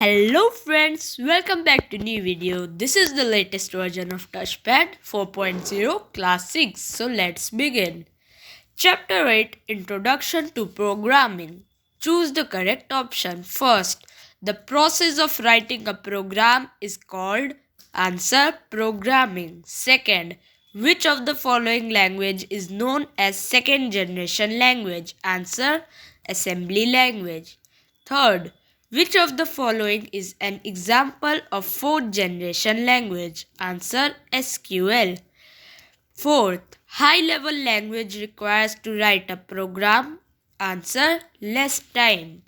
Hello friends, welcome back to new video. This is the latest version of Touchpad 4.0 Class 6. So let's begin. Chapter 8 Introduction to Programming. Choose the correct option. First, the process of writing a program is called answer programming. Second, which of the following language is known as second generation language? Answer assembly language. Third, which of the following is an example of fourth generation language? Answer SQL. Fourth, high level language requires to write a program. Answer less time.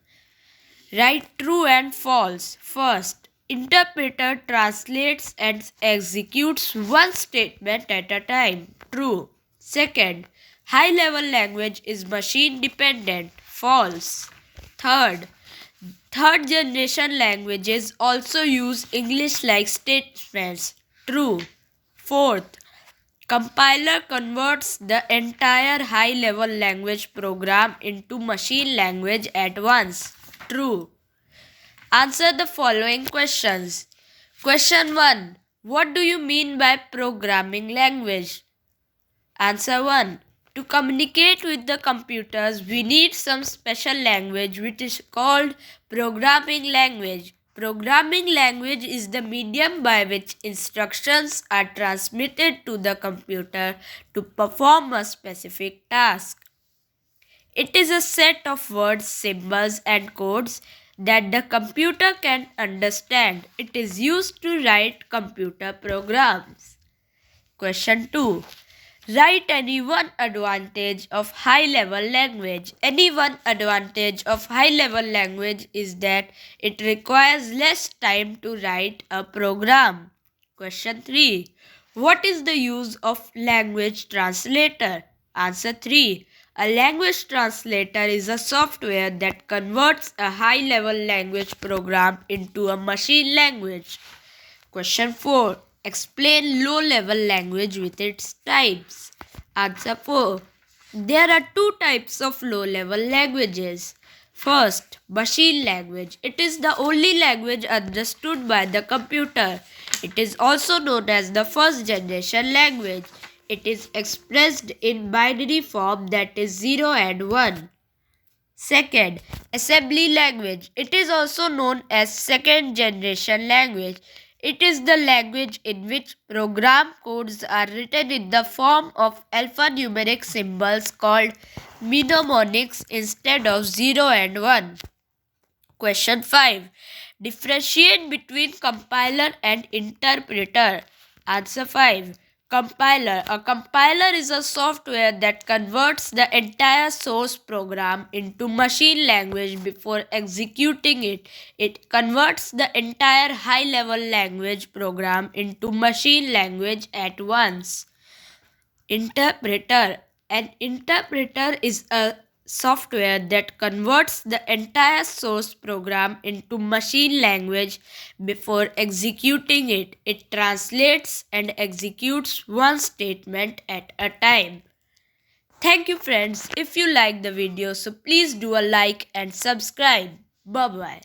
Write true and false. First, interpreter translates and executes one statement at a time. True. Second, high level language is machine dependent. False. Third generation languages also use English like statements. True. Fourth, compiler converts the entire high level language program into machine language at once. True. Answer the following questions. Question 1. What do you mean by programming language? Answer 1. To communicate with the computers, we need some special language which is called programming language. Programming language is the medium by which instructions are transmitted to the computer to perform a specific task. It is a set of words, symbols, and codes that the computer can understand. It is used to write computer programs. Question 2. Write any one advantage of high-level language. Any one advantage of high-level language is that it requires less time to write a program. Question 3. What is the use of language translator? Answer 3. A language translator is a software that converts a high-level language program into a machine language. Question 4. Explain low-level language with its types. Answer 4. There are two types of low-level languages. First, machine language. It is the only language understood by the computer. It is also known as the first generation language. It is expressed in binary form, that is 0 and 1. Second, assembly language. It is also known as second generation language. It is the language in which program codes are written in the form of alphanumeric symbols called mnemonics instead of 0 and 1. Question 5. Differentiate between compiler and interpreter. Answer 5. Compiler. A compiler is a software that converts the entire source program into machine language before executing it. It converts the entire high-level language program into machine language at once. Interpreter. An interpreter is a software that converts the entire source program into machine language before executing it. It translates and executes one statement at a time. Thank you friends. If you like the video, so please do a like and subscribe. Bye bye.